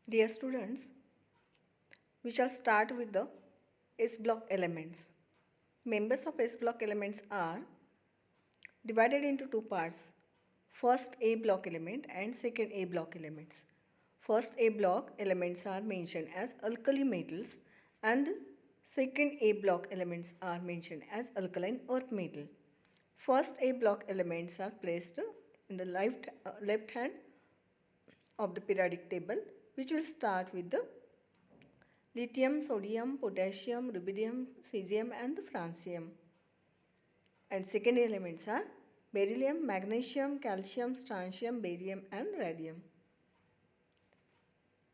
Dear students, we shall start with the S block elements. Members of S block elements are divided into two parts. First A block element and second A block elements. First A block elements are mentioned as alkali metals and second A block elements are mentioned as alkaline earth metal. First A block elements are placed in the left hand of the periodic table, which will start with the lithium, sodium, potassium, rubidium, cesium and the francium. And second elements are beryllium, magnesium, calcium, strontium, barium and radium.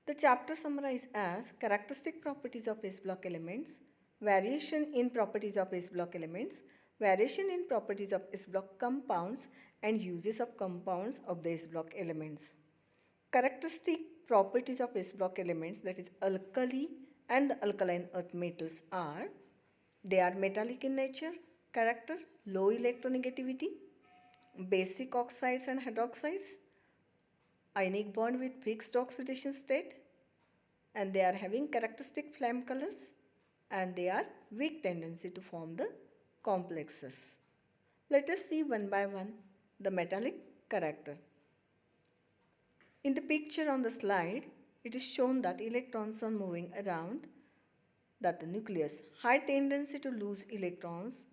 The chapter summarized as characteristic properties of S block elements, variation in properties of S block elements, variation in properties of S block compounds and uses of compounds of the S block elements. Characteristic properties of S block elements, that is alkali and the alkaline earth metals, are they are metallic in nature, character, low electronegativity, basic oxides and hydroxides, ionic bond with fixed oxidation state, and they are having characteristic flame colors, and they are weak tendency to form the complexes. Let us see one by one the metallic character. In the picture on the slide, it is shown that electrons are moving around that the nucleus, high tendency to lose electrons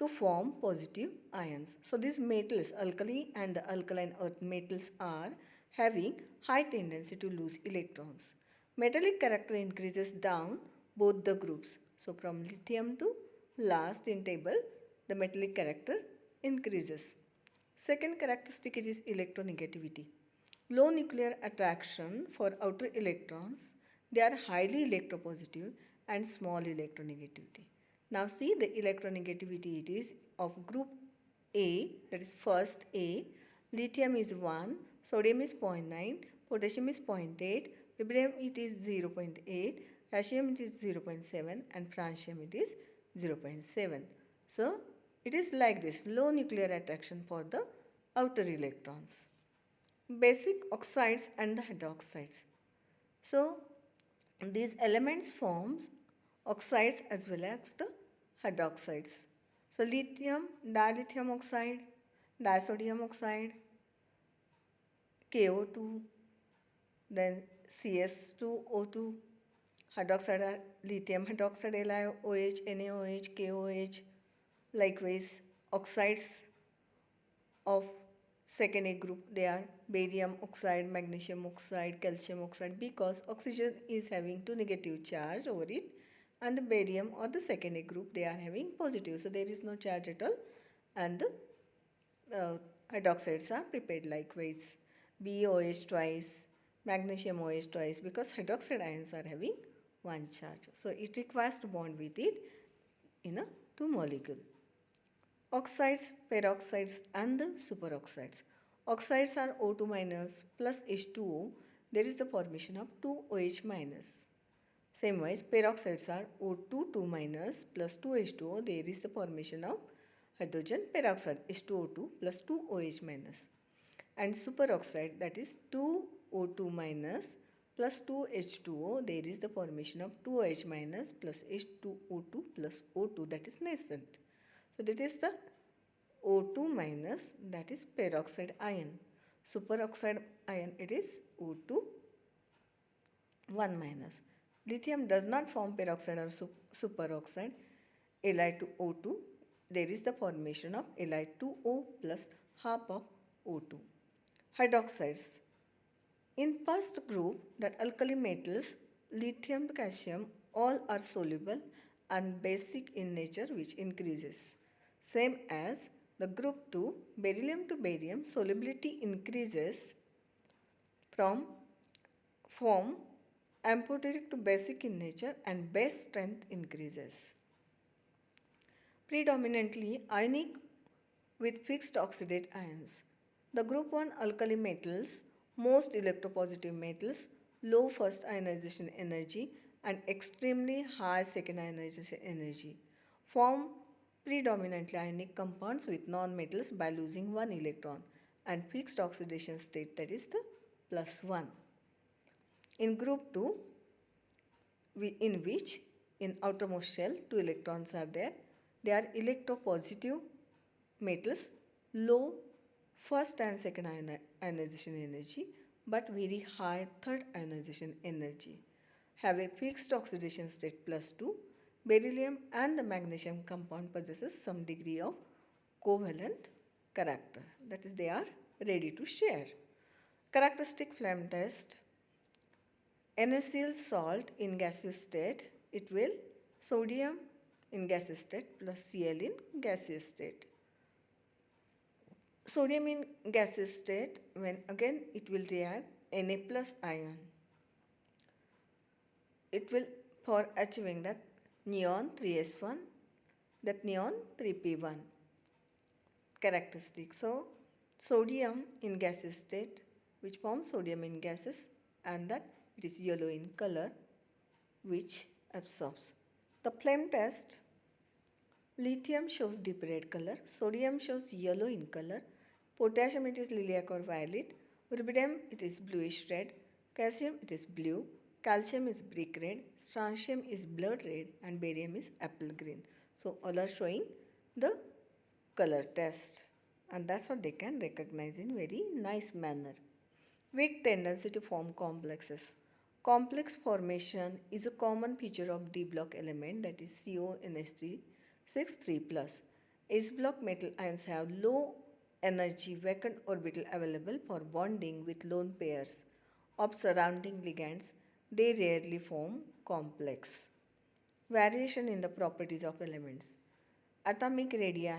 to form positive ions. So these metals, alkali and the alkaline earth metals, are having high tendency to lose electrons. Metallic character increases down both the groups. So from lithium to last in table, the metallic character increases. Second characteristic is electronegativity. Low nuclear attraction for outer electrons. They are highly electropositive and small electronegativity. Now see the electronegativity, it is of group A, that is first A. Lithium is 1, sodium is 0.9, potassium is 0.8, rubidium it is 0.8, calcium it is 0.7 and francium it is 0.7. So it is like this, low nuclear attraction for the outer electrons. Basic oxides and the hydroxides. So these elements forms oxides as well as the hydroxides. So lithium, dilithium oxide, disodium oxide, KO2, then CS2O2, hydroxide are lithium hydroxide LiOH, NaOH, KOH. Likewise, oxides of second A group, they are barium oxide, magnesium oxide, calcium oxide, because oxygen is having two negative charge over it, and the barium or the second A group, they are having positive, so there is no charge at all, and the hydroxides are prepared likewise, BOH twice, magnesium OH twice, because hydroxide ions are having one charge, so it requires to bond with it in a two molecule. Oxides, peroxides and the superoxides. Oxides are O2 minus plus H2O. There is the formation of 2OH minus. Same wise, peroxides are O2 2 minus plus 2H2O. There is the formation of hydrogen peroxide H2O2 plus 2OH minus. And superoxide, that is 2O2 minus plus 2H2O. There is the formation of 2OH minus plus H2O2 plus O2, that is nascent. So that is the O2 minus, that is peroxide ion. Superoxide ion, it is O2 1 minus. Lithium does not form peroxide or superoxide. Li2O2, there is the formation of Li2O plus half of O2. Hydroxides. In first group, that alkali metals, lithium, calcium, all are soluble and basic in nature, which increases. Same as the group 2, beryllium to barium, solubility increases from amphoteric to basic in nature and base strength increases. Predominantly ionic with fixed oxidate ions. The group 1 alkali metals, most electropositive metals, low first ionization energy and extremely high second ionization energy, form predominantly ionic compounds with non-metals by losing one electron and fixed oxidation state, that is the +1. In group 2, in which in outermost shell 2 electrons are there. They are electropositive metals, low first and second ionization energy but very high third ionization energy. Have a fixed oxidation state +2. Beryllium and the magnesium compound possesses some degree of covalent character, that is they are ready to share. Characteristic flame test. NaCl salt in gaseous state, it will sodium in gaseous state plus Cl in gaseous state. Sodium in gaseous state, when again it will react Na plus ion. It will, for achieving that neon 3s1, that neon 3p1 characteristic. So sodium in gaseous state, which forms sodium in gases, and that it is yellow in color, which absorbs. The flame test. Lithium shows deep red color, sodium shows yellow in color, potassium it is lilac or violet, rubidium it is bluish red, calcium it is blue, calcium is brick red, strontium is blood red, and barium is apple green. So all are showing the color test, and that's what they can recognize in very nice manner. Weak tendency to form complexes. Complex formation is a common feature of D block element, that is CONH3 6 3+. S block metal ions have low energy vacant orbital available for bonding with lone pairs of surrounding ligands. They rarely form complex. Variation in the properties of elements. Atomic radii,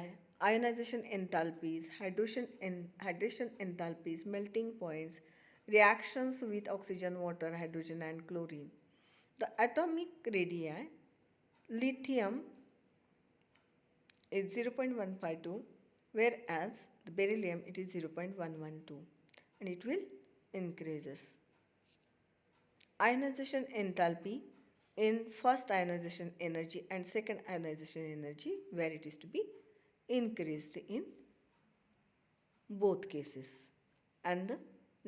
ionization enthalpies, hydration enthalpies, melting points, reactions with oxygen, water, hydrogen and chlorine. The atomic radii, lithium is 0.152, whereas the beryllium it is 0.112, and it will increases. Ionization enthalpy in first ionization energy and second ionization energy, where it is to be increased in both cases. And the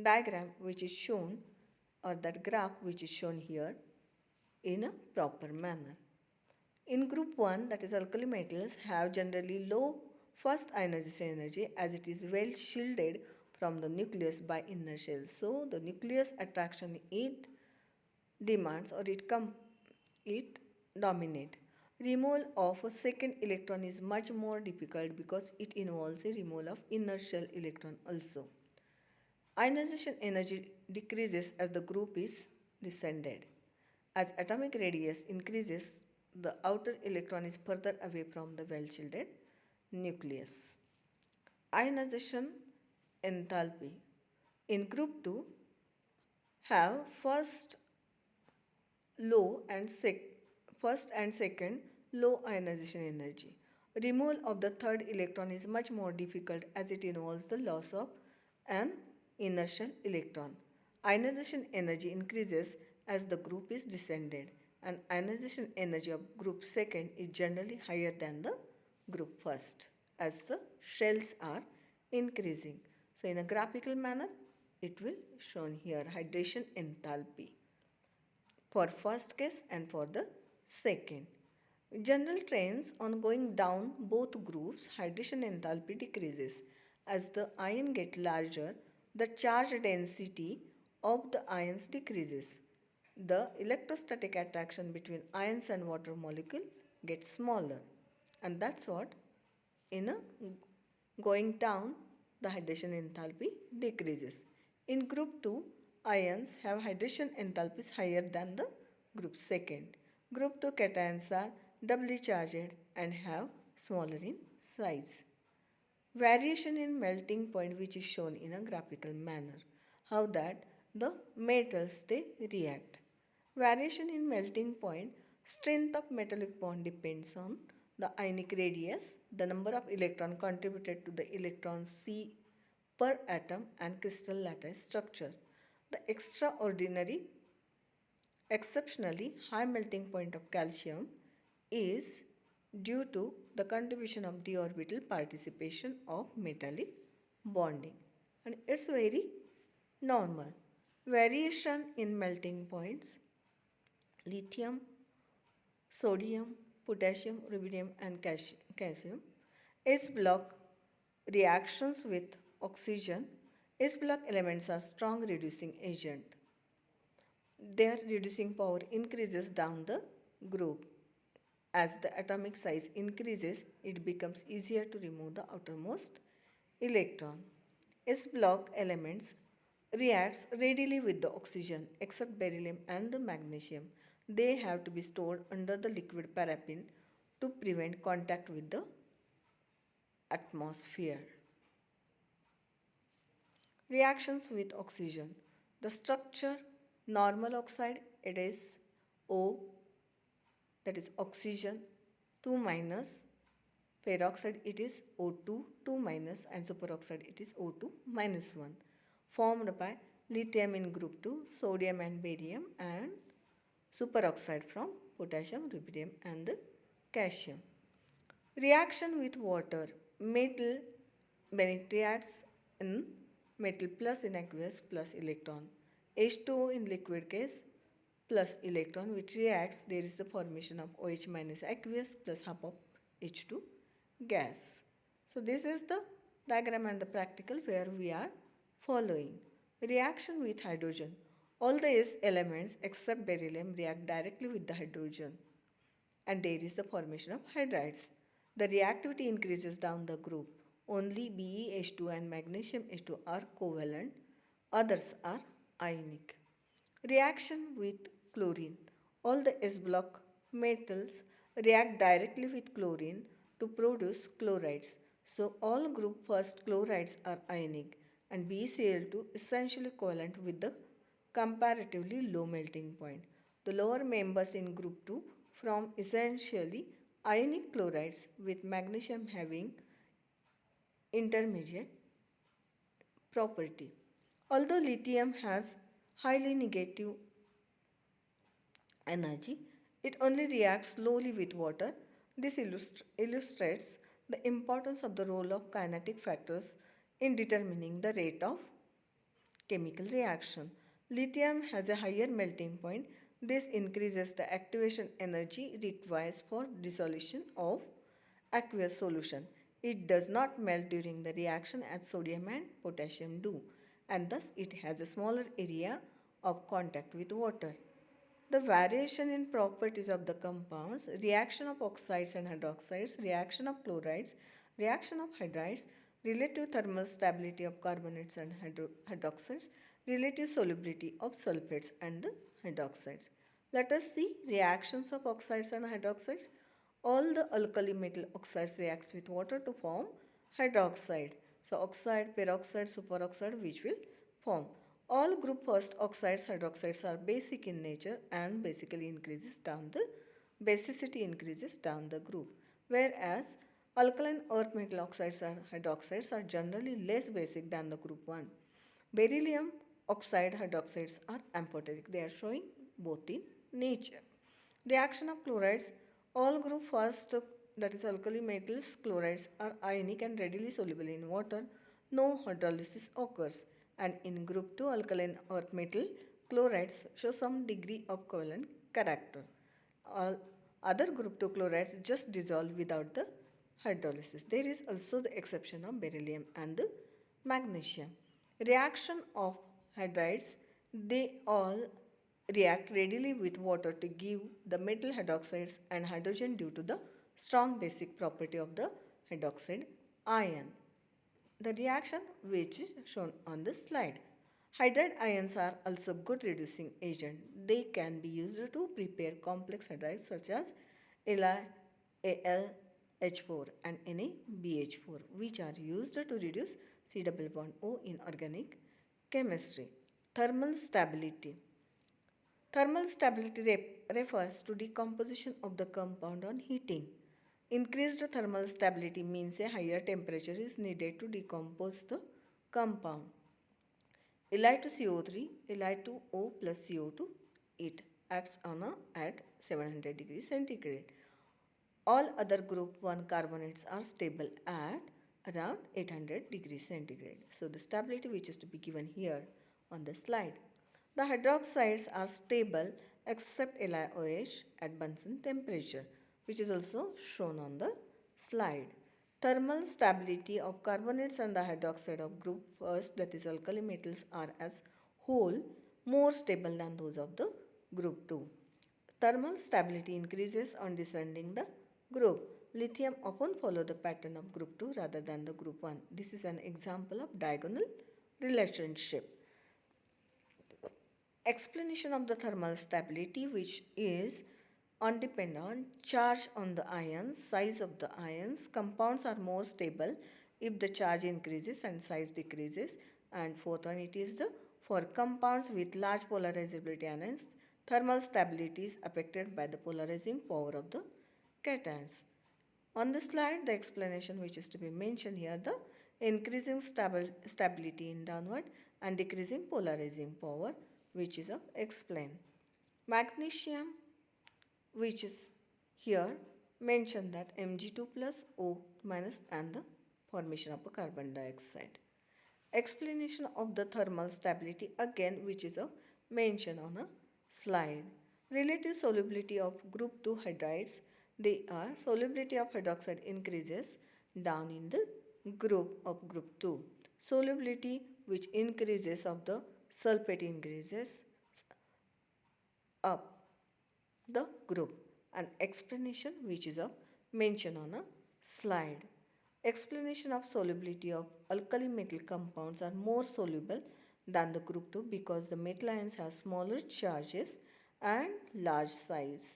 diagram which is shown, or that graph which is shown here, in a proper manner. In group 1, that is alkali metals, have generally low first ionization energy as it is well shielded from the nucleus by inner shells. So the nucleus attraction it demands, or it dominate. Removal of a second electron is much more difficult because it involves a removal of inner shell electron also. Ionization energy decreases as the group is descended. As atomic radius increases, the outer electron is further away from the well-shielded nucleus. Ionization enthalpy in group 2 have first and second low ionization energy. Removal of the third electron is much more difficult as it involves the loss of an inner shell electron. Ionization energy increases as the group is descended, and ionization energy of group second is generally higher than the group first as the shells are increasing. So in a graphical manner it will shown here hydration enthalpy for first case and for the second. General trends on going down both groups, hydration enthalpy decreases. As the ion get larger, the charge density of the ions decreases. The electrostatic attraction between ions and water molecule gets smaller, and that's what in a going down the hydration enthalpy decreases. In group 2, ions have hydration enthalpies higher than the group second. Group 2 cations are doubly charged and have smaller in size. Variation in melting point which is shown in a graphical manner. How that the metals they react. Variation in melting point, strength of metallic bond depends on the ionic radius, the number of electrons contributed to the electron C per atom and crystal lattice structure. The exceptionally high melting point of calcium is due to the contribution of d orbital participation of metallic bonding, and it's very normal. Variation in melting points. Lithium, sodium, potassium, rubidium and calcium. S-block reactions with oxygen. S-block elements are strong reducing agent. Their reducing power increases down the group. As the atomic size increases, it becomes easier to remove the outermost electron. S-block elements reacts readily with the oxygen except beryllium and the magnesium. They have to be stored under the liquid paraffin to prevent contact with the atmosphere. Reactions with oxygen. The structure normal oxide, it is O, that is oxygen 2 minus, peroxide it is O2 2 minus, and superoxide it is O2 minus 1, formed by lithium in group 2, sodium and barium, and superoxide from potassium, rubidium and the calcium. Reaction with water. Metal, when it reacts in metal plus in aqueous plus electron. H2O in liquid case plus electron which reacts, there is the formation of OH minus aqueous plus half of H2 gas. So this is the diagram and the practical where we are following. Reaction with hydrogen. All the S elements except beryllium react directly with the hydrogen and there is the formation of hydrides. The reactivity increases down the group. Only BeH2 and magnesium H2 are covalent, others are ionic. Reaction with chlorine. All the S-block metals react directly with chlorine to produce chlorides. So all group first chlorides are ionic and BeCl2 essentially covalent with the comparatively low melting point. The lower members in group 2 from essentially ionic chlorides with magnesium having intermediate property. Although lithium has highly negative energy, it only reacts slowly with water. This illustrates the importance of the role of kinetic factors in determining the rate of chemical reaction. Lithium has a higher melting point. This increases the activation energy required for dissolution of aqueous solution. It does not melt during the reaction as sodium and potassium do, and thus it has a smaller area of contact with water. The variation in properties of the compounds, reaction of oxides and hydroxides, reaction of chlorides, reaction of hydrides, relative thermal stability of carbonates and hydroxides, relative solubility of sulfates and the hydroxides. Let us see reactions of oxides and hydroxides. All the alkali metal oxides reacts with water to form hydroxide. So oxide, peroxide, superoxide which will form. All group first oxides, hydroxides are basic in nature and basically increases down the basicity increases down the group. Whereas alkaline earth metal oxides and hydroxides are generally less basic than the group 1. Beryllium oxide hydroxides are amphoteric. They are showing both in nature. Reaction of chlorides. All group first, that is alkali metals chlorides are ionic and readily soluble in water. No hydrolysis occurs. And in group 2 alkaline earth metal chlorides show some degree of covalent character. All other group 2 chlorides just dissolve without the hydrolysis. There is also the exception of beryllium and the magnesium. Reaction of hydrides, they all react readily with water to give the metal hydroxides and hydrogen due to the strong basic property of the hydroxide ion. The reaction which is shown on the slide. Hydride ions are also good reducing agent. They can be used to prepare complex hydrides such as AlH4 and NaBH4 which are used to reduce C double bond O in organic chemistry. Thermal stability. Thermal stability refers to decomposition of the compound on heating. Increased thermal stability means a higher temperature is needed to decompose the compound. Li2CO3, Li2O plus CO2, it acts at 700 degrees centigrade. All other group 1 carbonates are stable at around 800 degrees centigrade. So the stability which is to be given here on the slide. The hydroxides are stable except LiOH at Bunsen temperature, which is also shown on the slide. Thermal stability of carbonates and the hydroxide of group first, that is alkali metals, are as whole more stable than those of the group 2. Thermal stability increases on descending the group. Lithium often follow the pattern of group 2 rather than the group 1. This is an example of diagonal relationship. Explanation of the thermal stability, which is depend on charge on the ions, size of the ions. Compounds are more stable if the charge increases and size decreases. And fourth one, it is the for compounds with large polarizability ions, thermal stability is affected by the polarizing power of the cations. On the slide, the explanation which is to be mentioned here, the increasing stability in downward and decreasing polarizing power, which is of explained. Magnesium, which is here mentioned that Mg2 plus O minus and the formation of a carbon dioxide. Explanation of the thermal stability again, which is of mentioned on a slide. Relative solubility of group 2 hydrides, they are solubility of hydroxide increases down in the group of group 2. Solubility which increases of the sulfate increases up the group. An explanation which is of mentioned on a slide. Explanation of solubility of alkali metal compounds are more soluble than the group 2 because the metal ions have smaller charges and large size.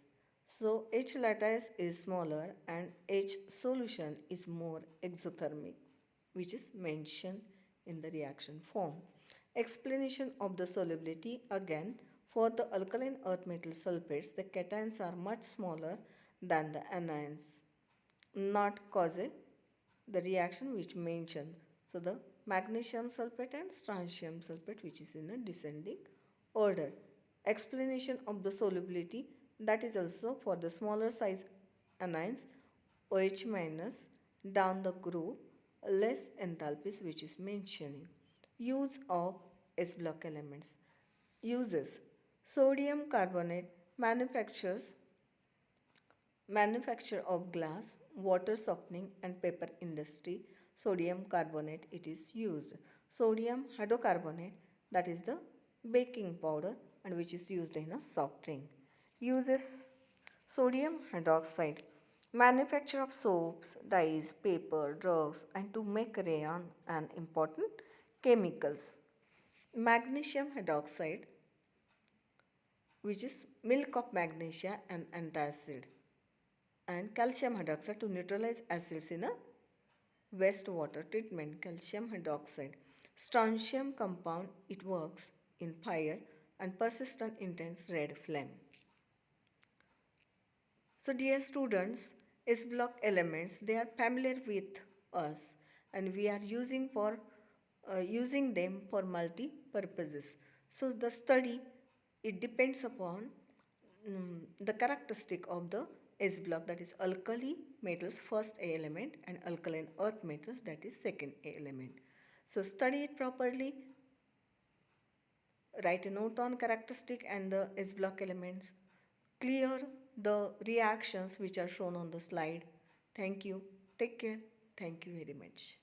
So H lattice is smaller and H solution is more exothermic, which is mentioned in the reaction form. Explanation of the solubility again, for the alkaline earth metal sulfates, the cations are much smaller than the anions, not causing the reaction which mentioned. So the magnesium sulfate and strontium sulfate, which is in a descending order. Explanation of the solubility, that is also for the smaller size anions, OH minus down the group, less enthalpies, which is mentioning. Use of S block elements. Uses: sodium carbonate manufacture of glass, water softening and paper industry. Sodium carbonate it is used. Sodium hydrocarbonate, that is the baking powder and which is used in a soft drink. Uses: sodium hydroxide, manufacture of soaps, dyes, paper, drugs and to make rayon and important chemicals. Magnesium hydroxide, which is milk of magnesia and antacid, and calcium hydroxide to neutralize acids in a wastewater treatment. Calcium hydroxide, strontium compound, it works in fire and persistent intense red flame. So dear students, S block elements, they are familiar with us and we are using them for multi purposes. So the study, it depends upon the characteristic of the S block, that is alkali metals first A element and alkaline earth metals, that is second A element. So study it properly, write a note on characteristic and the S block elements, clear the reactions which are shown on the slide. Thank you. Take care. Thank you very much.